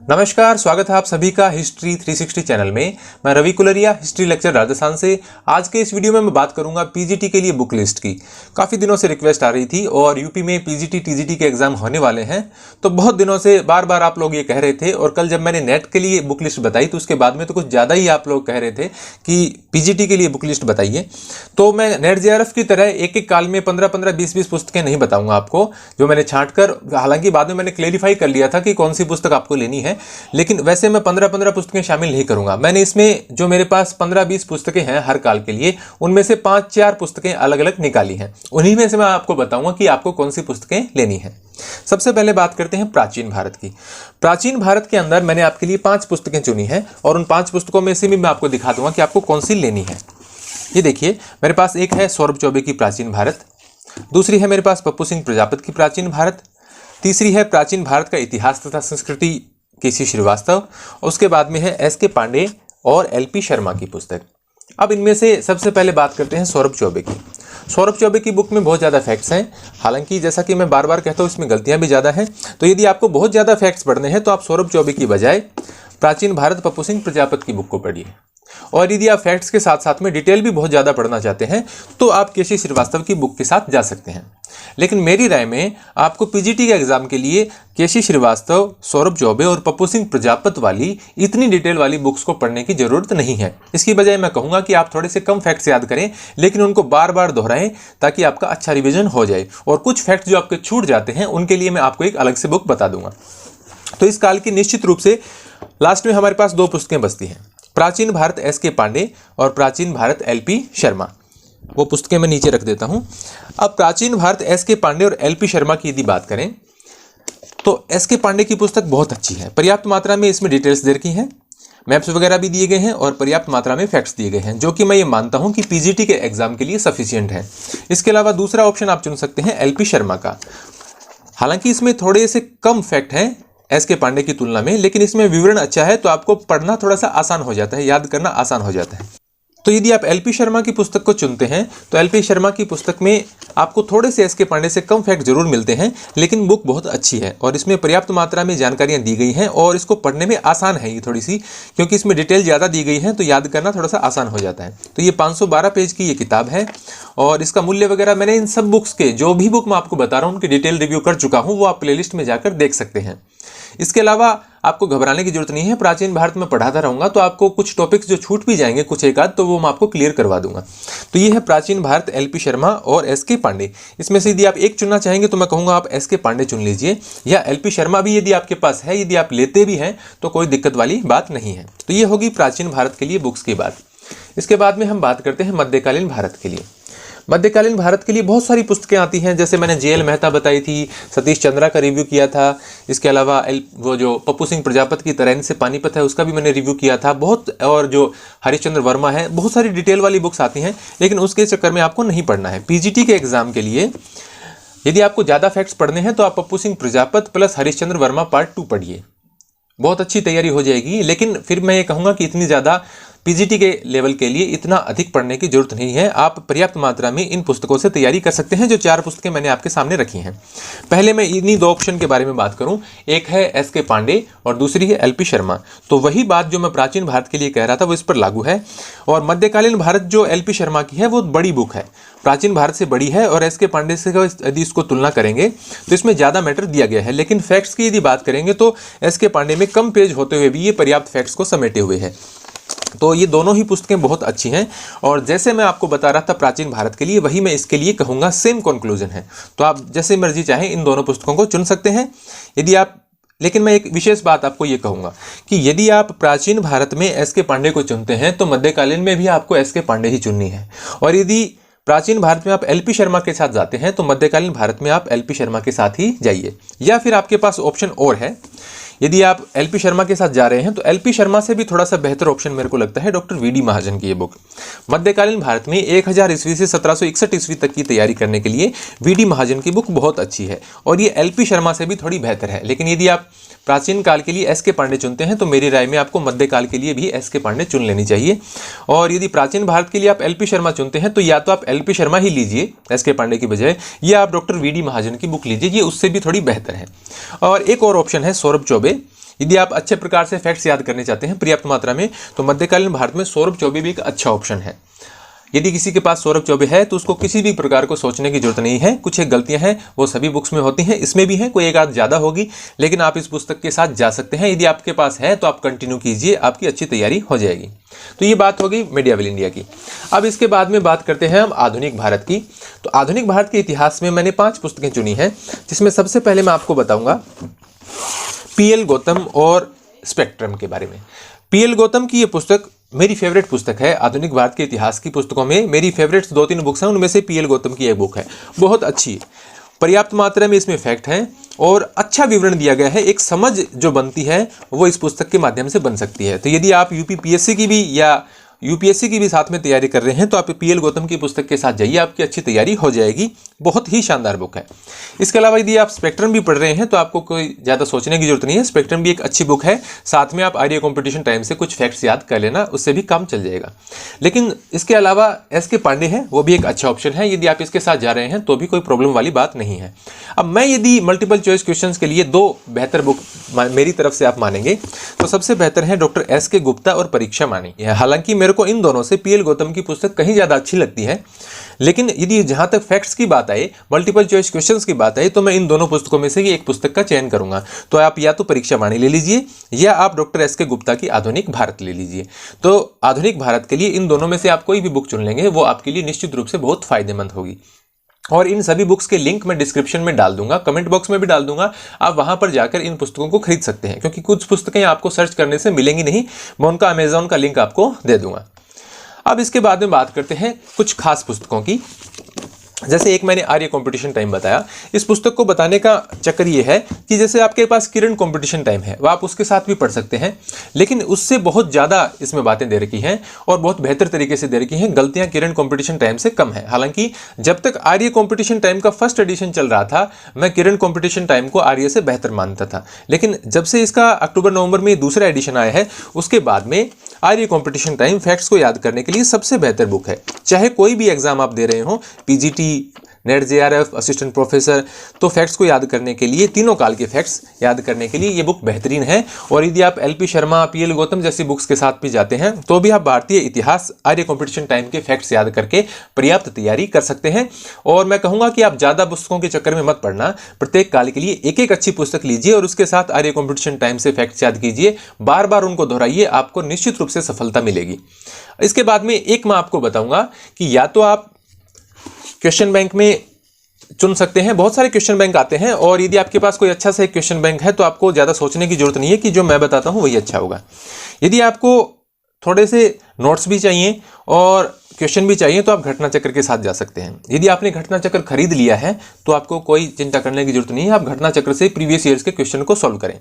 नमस्कार, स्वागत है आप सभी का हिस्ट्री 360 चैनल में। मैं रवि कुलरिया, हिस्ट्री लेक्चर राजस्थान से। आज के इस वीडियो में मैं बात करूंगा पीजीटी के लिए बुक लिस्ट की। काफ़ी दिनों से रिक्वेस्ट आ रही थी और यूपी में पीजीटी टीजीटी के एग्जाम होने वाले हैं, तो बहुत दिनों से बार बार आप लोग ये कह रहे थे। और कल जब मैंने नेट के लिए बुक लिस्ट बताई तो उसके बाद में तो कुछ ज़्यादा ही आप लोग कह रहे थे कि पीजीटी के लिए बुक लिस्ट बताइए। तो मैं नेट जेआरएफ की तरह एक एक काल में 15-15, 20-20 पुस्तकें नहीं बताऊंगा आपको, जो मैंने छांट कर, हालांकि बाद में मैंने क्लेरिफाई कर लिया था कि कौन सी पुस्तक आपको लेनी है, लेकिन वैसे मैं 15-15 पुस्तकें शामिल नहीं करूंगा। मैंने इसमें जो मेरे पास 15-20 पुस्तकें हैं हर काल के लिए, उनमें से 5-4 पुस्तकें अलग अलग निकाली हैं। उन्हीं में से मैं आपको बताऊंगा कि आपको कौन सी पुस्तकें लेनी है। सबसे पहले बात करते हैं प्राचीन भारत की। प्राचीन भारत के अंदर मैंने आपके लिए 5 पुस्तकें चुनी हैं और उन 5 पुस्तकों में से भी मैं आपको दिखा दूंगा कि आपको कौन सी लेनी है। ये देखिए, मेरे पास एक है सौरभ चौबे की प्राचीन भारत, दूसरी है मेरे पास पप्पू सिंह प्रजापत की प्राचीन भारत, तीसरी है प्राचीन भारत का इतिहास तथा संस्कृति केसी श्रीवास्तव, और उसके बाद में है एस.के. पांडे और एल.पी. शर्मा की पुस्तक। अब इनमें से सबसे पहले बात करते हैं सौरभ चौबे की। सौरभ चौबे की बुक में बहुत ज़्यादा फैक्ट्स हैं, हालांकि जैसा कि मैं बार बार कहता हूँ इसमें गलतियाँ भी ज़्यादा हैं। तो यदि आपको बहुत ज़्यादा फैक्ट्स पढ़ने हैं तो आप सौरभ चौबे की बजाय प्राचीन भारत पप्पू सिंह प्रजापत की बुक को पढ़िए। और यदि आप फैक्ट्स के साथ साथ में डिटेल भी बहुत ज़्यादा पढ़ना चाहते हैं तो आप केसी श्रीवास्तव की बुक के साथ जा सकते हैं। लेकिन मेरी राय में आपको पीजीटी के एग्जाम के लिए केसी श्रीवास्तव, सौरभ चौबे और पप्पू सिंह प्रजापत वाली इतनी डिटेल वाली बुक्स को पढ़ने की जरूरत नहीं है। इसकी बजाय मैं कहूँगा कि आप थोड़े से कम फैक्ट्स याद करें, लेकिन उनको बार बार दोहराएं ताकि आपका अच्छा रिविजन हो जाए। और कुछ फैक्ट्स जो आपके छूट जाते हैं उनके लिए मैं आपको एक अलग से बुक बता दूंगा। तो इस काल की निश्चित रूप से लास्ट में हमारे पास 2 पुस्तकें बचती हैं, प्राचीन भारत एस.के. पांडे और प्राचीन भारत एल.पी. शर्मा। वो पुस्तकें मैं नीचे रख देता हूं। अब प्राचीन भारत एस.के. पांडे और एल.पी. शर्मा की यदि बात करें तो एस.के. पांडे की पुस्तक बहुत अच्छी है। पर्याप्त मात्रा में इसमें डिटेल्स दे रखी हैं, मैप्स वगैरह भी दिए गए हैं और पर्याप्त मात्रा में फैक्ट्स दिए गए हैं, जो कि मैं ये मानता हूं कि पीजीटी के एग्जाम के लिए सफिशिएंट है। इसके अलावा दूसरा ऑप्शन आप चुन सकते हैं एल.पी. शर्मा का। हालांकि इसमें थोड़े से कम फैक्ट हैं एस.के. पांडे की तुलना में, लेकिन इसमें विवरण अच्छा है तो आपको पढ़ना थोड़ा सा आसान हो जाता है, याद करना आसान हो जाता है। तो यदि आप एल.पी. शर्मा की पुस्तक को चुनते हैं तो एल.पी. शर्मा की पुस्तक में आपको थोड़े से एस.के. पांडे से कम फैक्ट जरूर मिलते हैं, लेकिन बुक बहुत अच्छी है और इसमें पर्याप्त मात्रा में जानकारियां दी गई हैं और इसको पढ़ने में आसान है ये थोड़ी सी, क्योंकि इसमें डिटेल ज़्यादा दी गई है तो याद करना थोड़ा सा आसान हो जाता है। तो ये 512 पेज की ये किताब है और इसका मूल्य वगैरह मैंने इन सब बुक्स के, जो भी बुक मैं आपको बता रहा हूँ उनकी डिटेल रिव्यू कर चुका हूँ, वो आप प्लेलिस्ट में जाकर देख सकते हैं। इसके अलावा आपको घबराने की जरूरत नहीं है, प्राचीन भारत में पढ़ाता रहूंगा तो आपको कुछ टॉपिक्स जो छूट भी जाएंगे कुछ एक आध, तो वो मैं आपको क्लियर करवा दूंगा। तो ये है प्राचीन भारत एल.पी. शर्मा और एस.के. पांडे। इसमें से यदि आप एक चुनना चाहेंगे तो मैं कहूंगा आप एस.के. पांडे चुन लीजिए, या एल.पी. शर्मा भी यदि आपके पास है, यदि आप लेते भी हैं तो कोई दिक्कत वाली बात नहीं है। तो ये होगी प्राचीन भारत के लिए बुक्स की बात। इसके बाद में हम बात करते हैं मध्यकालीन भारत के लिए। मध्यकालीन भारत के लिए बहुत सारी पुस्तकें आती हैं, जैसे मैंने जे.एल. मेहता बताई थी, सतीश चंद्रा का रिव्यू किया था। इसके अलावा वो जो पप्पू सिंह प्रजापत की तरैन से पानीपत है उसका भी मैंने रिव्यू किया था बहुत, और जो हरिश्चंद्र वर्मा है, बहुत सारी डिटेल वाली बुक्स आती हैं, लेकिन उसके चक्कर में आपको नहीं पढ़ना है। पीजीटी के एग्जाम के लिए यदि आपको ज़्यादा फैक्ट्स पढ़ने हैं तो आप पप्पू सिंह प्रजापत प्लस हरिश्चंद्र वर्मा पार्ट 2 पढ़िए, बहुत अच्छी तैयारी हो जाएगी। लेकिन फिर मैं ये कहूँगा कि इतनी ज़्यादा पीजीटी के लेवल के लिए इतना अधिक पढ़ने की जरूरत नहीं है। आप पर्याप्त मात्रा में इन पुस्तकों से तैयारी कर सकते हैं, जो 4 पुस्तकें मैंने आपके सामने रखी हैं। पहले मैं इन्हीं 2 ऑप्शन के बारे में बात करूं, एक है एस.के. पांडे और दूसरी है एल.पी. शर्मा। तो वही बात जो मैं प्राचीन भारत के लिए कह रहा था वो इस पर लागू है। और मध्यकालीन भारत जो एल.पी. शर्मा की है वो बड़ी बुक है, प्राचीन भारत से बड़ी है, और एस.के. पांडे से यदि इसको तुलना करेंगे तो इसमें ज़्यादा मैटर दिया गया है। लेकिन फैक्ट्स की यदि बात करेंगे तो एस.के. पांडे में कम पेज होते हुए भी ये पर्याप्त फैक्ट्स को समेटे हुए है। तो ये दोनों ही पुस्तकें बहुत अच्छी हैं, और जैसे मैं आपको बता रहा था प्राचीन भारत के लिए, वही मैं इसके लिए कहूँगा, सेम कंक्लूजन है। तो आप जैसे मर्जी चाहें इन दोनों पुस्तकों को चुन सकते हैं यदि आप। लेकिन मैं एक विशेष बात आपको ये कहूँगा कि यदि आप प्राचीन भारत में एस.के. पांडे को चुनते हैं तो मध्यकालीन में भी आपको एस.के. पांडे ही चुननी है। और यदि प्राचीन भारत में आप एल.पी. शर्मा के साथ जाते हैं तो मध्यकालीन भारत में आप एल.पी. शर्मा के साथ ही जाइए। या फिर आपके पास ऑप्शन और है, यदि आप एल.पी. शर्मा के साथ जा रहे हैं तो एल.पी. शर्मा से भी थोड़ा सा बेहतर ऑप्शन मेरे को लगता है डॉक्टर वी.डी. महाजन की ये बुक। मध्यकालीन भारत में 1000 ईस्वी से 1761 ईस्वी तक की तैयारी करने के लिए वी.डी. महाजन की बुक बहुत अच्छी है, और ये एल.पी. शर्मा से भी थोड़ी बेहतर है। लेकिन यदि आप प्राचीन काल के लिए एस.के. पांडे चुनते हैं तो मेरी राय में आपको मध्यकाल के लिए भी एस.के. पांडे चुन लेनी चाहिए। और यदि प्राचीन भारत के लिए आप एल.पी. शर्मा चुनते हैं तो या तो आप एल.पी. शर्मा ही लीजिए एस.के. पांडे की बजाय, या आप डॉक्टर वी.डी. महाजन की बुक लीजिए, ये उससे भी थोड़ी बेहतर है। और एक और ऑप्शन है सौरभ चौबे। यदि आप अच्छे प्रकार से फैक्ट्स याद करने चाहते हैं पर्याप्त मात्रा में, तो मध्यकालीन भारत में सौरभ चौबे भी एक अच्छा ऑप्शन है। यदि किसी के पास सौरभ चौबे है तो उसको किसी भी प्रकार को सोचने की जरूरत नहीं है। कुछ एक गलतियां हैं वो सभी बुक्स में होती हैं, इसमें भी है, कोई एक आध ज़्यादा होगी, लेकिन आप इस पुस्तक के साथ जा सकते हैं। यदि आपके पास है तो आप कंटिन्यू कीजिए, आपकी अच्छी तैयारी हो जाएगी। तो ये बात होगी मेडिएवल इंडिया की। अब इसके बाद में बात करते हैं हम आधुनिक भारत की। तो आधुनिक भारत के इतिहास में मैंने 5 पुस्तकें चुनी हैं, जिसमें सबसे पहले मैं आपको बताऊंगा पीएल गौतम और स्पेक्ट्रम के बारे में। पीएल गौतम की ये पुस्तक मेरी फेवरेट पुस्तक है। आधुनिक भारत के इतिहास की पुस्तकों में मेरी फेवरेट्स 2-3 बुक्स हैं, उनमें से पीएल गौतम की एक बुक है। बहुत अच्छी, पर्याप्त मात्रा में इसमें फैक्ट हैं और अच्छा विवरण दिया गया है। एक समझ जो बनती है वो इस पुस्तक के माध्यम से बन सकती है। तो यदि आप यूपीपीएससी की भी या यूपीएससी की भी साथ में तैयारी कर रहे हैं तो आप पीएल गौतम की पुस्तक के साथ जाइए, आपकी अच्छी तैयारी हो जाएगी। बहुत ही शानदार बुक है। इसके अलावा यदि आप स्पेक्ट्रम भी पढ़ रहे हैं तो आपको कोई ज़्यादा सोचने की जरूरत नहीं है, स्पेक्ट्रम भी एक अच्छी बुक है। साथ में आप आर्य कंपटीशन टाइम से कुछ फैक्ट्स याद कर लेना, उससे भी काम चल जाएगा। लेकिन इसके अलावा एसके पांडे है, वो भी एक अच्छा ऑप्शन है। यदि आप इसके साथ जा रहे हैं तो भी कोई प्रॉब्लम वाली बात नहीं है। अब मैं यदि मल्टीपल चॉइस क्वेश्चन के लिए 2 बेहतर बुक मेरी तरफ से आप मानेंगे तो सबसे बेहतर है डॉक्टर एसके गुप्ता और परीक्षा मानी। हालांकि मेरे को इन दोनों से पीएल गौतम की पुस्तक कहीं ज़्यादा अच्छी लगती है, लेकिन यदि जहां तक फैक्ट्स की बात आए, मल्टीपल चॉइस क्वेश्चंस की बात आए, तो मैं इन दोनों पुस्तकों में से ही एक पुस्तक का चयन करूंगा। तो आप या तो परीक्षा वाणी ले लीजिए या आप डॉक्टर एसके गुप्ता की आधुनिक भारत ले लीजिए। तो आधुनिक भारत के लिए इन दोनों में से आप कोई भी बुक चुन लेंगे वो आपके लिए निश्चित रूप से बहुत फायदेमंद होगी। और इन सभी बुक्स के लिंक मैं डिस्क्रिप्शन में डाल दूंगा, कमेंट बॉक्स में भी डाल दूंगा। आप वहां पर जाकर इन पुस्तकों को खरीद सकते हैं, क्योंकि कुछ पुस्तकें आपको सर्च करने से मिलेंगी नहीं। मैं उनका अमेजॉन का लिंक आपको दे दूंगा। अब इसके बाद में बात करते हैं कुछ खास पुस्तकों की। जैसे एक मैंने आर्य कंपटीशन टाइम बताया, इस पुस्तक को बताने का चक्कर ये है कि जैसे आपके पास किरण कंपटीशन टाइम है, वो आप उसके साथ भी पढ़ सकते हैं, लेकिन उससे बहुत ज़्यादा इसमें बातें दे रखी हैं और बहुत बेहतर तरीके से दे रखी हैं। गलतियां किरण कंपटीशन टाइम से कम है। हालांकि जब तक आर्य कंपटीशन टाइम का फर्स्ट एडिशन चल रहा था, मैं किरण कंपटीशन टाइम को आर्य से बेहतर मानता था, लेकिन जब से इसका अक्टूबर-नवंबर में दूसरा एडिशन आया है, उसके बाद में आर्य कंपटीशन टाइम फैक्ट्स को याद करने के लिए सबसे बेहतर बुक है। चाहे कोई भी एग्जाम आप दे रहे हो, PGT, net, JRF, assistant professor, तो फैक्ट्स को याद करने के लिए, तीनों काल के फैक्ट्स याद करने के लिए ये बुक बेहतरीन है। और यदि आप एलपी शर्मा, पीएल गौतम जैसी बुक्स के साथ भी जाते हैं तो भी आप भारतीय इतिहास आर्य कंपटीशन टाइम के फैक्ट्स याद करके पर्याप्त तैयारी कर सकते हैं। और मैं कहूँगा कि आप ज़्यादा पुस्तकों के चक्कर में मत पड़ना, प्रत्येक काल के लिए एक एक अच्छी पुस्तक लीजिए और उसके साथ आर्य कंपटीशन टाइम से फैक्ट्स याद कीजिए, बार बार उनको दोहराइए, आपको निश्चित रूप से सफलता मिलेगी। इसके बाद में एक मैं आपको बताऊंगा कि या तो आप क्वेश्चन बैंक में चुन सकते हैं, बहुत सारे क्वेश्चन बैंक आते हैं, और यदि आपके पास कोई अच्छा सा एक क्वेश्चन बैंक है तो आपको ज़्यादा सोचने की जरूरत नहीं है कि जो मैं बताता हूँ वही अच्छा होगा। यदि आपको थोड़े से नोट्स भी चाहिए और क्वेश्चन भी चाहिए तो आप घटना चक्र के साथ जा सकते हैं। यदि आपने घटना चक्र खरीद लिया है तो आपको कोई चिंता करने की जरूरत नहीं है, आप घटना चक्र से प्रीवियस ईयर्स के क्वेश्चन को सॉल्व करें।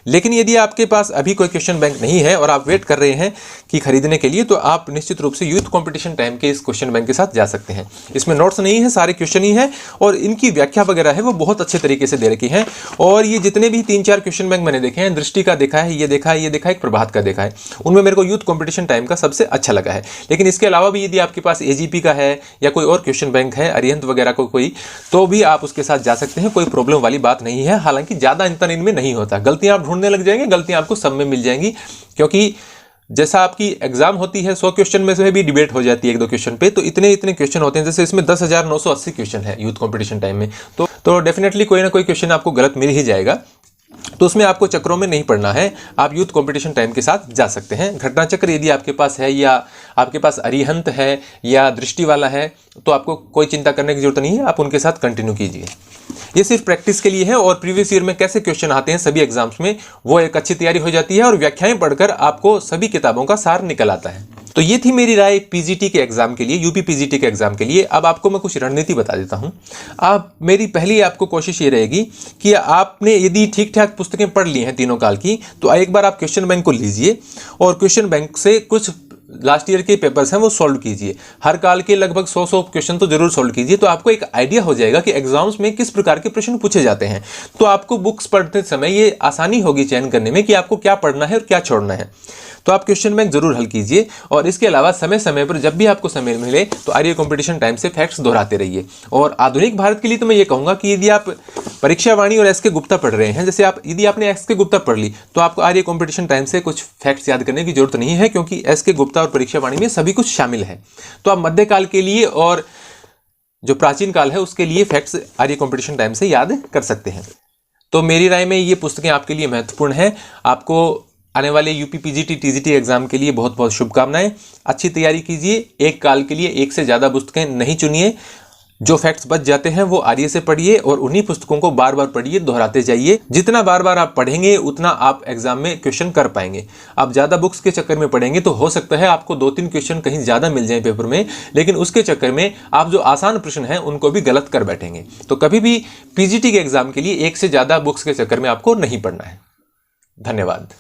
लेकिन यदि आपके पास अभी कोई क्वेश्चन बैंक नहीं है और आप वेट कर रहे हैं कि खरीदने के लिए, तो आप निश्चित रूप से यूथ कंपटीशन टाइम के इस क्वेश्चन बैंक के साथ जा सकते हैं। इसमें नोट्स नहीं है, सारे क्वेश्चन ही है और इनकी व्याख्या वगैरह है वो बहुत अच्छे तरीके से दे रखी है। और ये जितने भी 3-4 क्वेश्चन बैंक मैंने देखे हैं, दृष्टि का देखा है, ये देखा है, ये देखा है, एक प्रभात का देखा है, उनमें मेरे को यूथ कंपटीशन टाइम का सबसे अच्छा लगा है। लेकिन इसके अलावा भी यदि आपके पास एजीपी का है या कोई और क्वेश्चन बैंक है, अरिहंत वगैरह को कोई, तो भी आप उसके साथ जा सकते हैं, कोई प्रॉब्लम वाली बात नहीं है। हालांकि ज्यादा अंतर इनमें नहीं होता, गलतियां आप ढूंढने लग जाएंगे, गलतियां आपको सब में मिल जाएंगी, क्योंकि जैसा आपकी एग्जाम होती है 100 क्वेश्चन में से भी डिबेट हो जाती है 1-2 क्वेश्चन पे, तो इतने क्वेश्चन होते हैं। जैसे इसमें 10,980 क्वेश्चन है यूथ कंपटीशन टाइम में, तो डेफिनेटली कोई ना कोई क्वेश्चन आपको गलत मिल ही जाएगा। तो उसमें आपको चक्रों में नहीं पड़ना है, आप यूथ कंपटीशन टाइम के साथ जा सकते हैं। घटना चक्र यदि आपके पास है या आपके पास अरिहंत है या दृष्टि वाला है तो आपको कोई चिंता करने की जरूरत नहीं है, आप उनके साथ कंटिन्यू कीजिए। ये सिर्फ प्रैक्टिस के लिए है और प्रीवियस ईयर में कैसे क्वेश्चन आते हैं सभी एग्जाम्स में, वो एक अच्छी तैयारी हो जाती है और व्याख्याएं पढ़कर आपको सभी किताबों का सार निकल आता है। तो ये थी मेरी राय पीजीटी के एग्जाम के लिए, यूपी पीजीटी के एग्जाम के लिए। अब आपको मैं कुछ रणनीति बता देता हूँ। आप मेरी पहली आपको कोशिश ये रहेगी कि आपने यदि ठीक ठाक पुस्तकें पढ़ ली हैं तीनों काल की, तो एक बार आप क्वेश्चन बैंक को लीजिए और क्वेश्चन बैंक से कुछ लास्ट ईयर के पेपर्स हैं वो सॉल्व कीजिए। हर काल के लगभग 100 क्वेश्चन तो जरूर सॉल्व कीजिए, तो आपको एक आइडिया हो जाएगा कि एग्जाम्स में किस प्रकार के प्रश्न पूछे जाते हैं। तो आपको बुक्स पढ़ते समय ये आसानी होगी चयन करने में कि आपको क्या पढ़ना है और क्या छोड़ना है। तो आप क्वेश्चन बैंक जरूर हल कीजिए। और इसके अलावा समय समय पर जब भी आपको समय मिले तो आर्य कंपटीशन टाइम से फैक्ट्स दोहराते रहिए। और आधुनिक भारत के लिए तो मैं ये कहूँगा कि यदि आप परीक्षा वाणी और एस के गुप्ता पढ़ रहे हैं, जैसे यदि आपने एस के गुप्ता पढ़ ली तो आपको आर्य कंपटीशन टाइम से कुछ फैक्ट्स याद करने की जरूरत नहीं है, क्योंकि एस के गुप्ता और परीक्षा वाणी में सभी कुछ शामिल है। तो आप मध्यकाल के लिए और जो प्राचीन काल है उसके लिए फैक्ट्स आर्य कंपटीशन टाइम से याद कर सकते हैं। तो मेरी राय में ये पुस्तकें आपके लिए महत्वपूर्ण हैं। आपको आने वाले यूपी पीजीटी टीजीटी एग्जाम के लिए बहुत बहुत शुभकामनाएं। अच्छी तैयारी कीजिए। एक काल के लिए एक से ज़्यादा पुस्तकें नहीं चुनिए। जो फैक्ट्स बच जाते हैं वो आर्य से पढ़िए और उन्हीं पुस्तकों को बार बार पढ़िए, दोहराते जाइए। जितना बार बार आप पढ़ेंगे उतना आप एग्जाम में क्वेश्चन कर पाएंगे। आप ज़्यादा बुक्स के चक्कर में पढ़ेंगे तो हो सकता है आपको 2-3 क्वेश्चन कहीं ज़्यादा मिल जाए पेपर में, लेकिन उसके चक्कर में आप जो आसान प्रश्न हैं उनको भी गलत कर बैठेंगे। तो कभी भी पीजीटी के एग्जाम के लिए एक से ज़्यादा बुक्स के चक्कर में आपको नहीं पढ़ना है। धन्यवाद।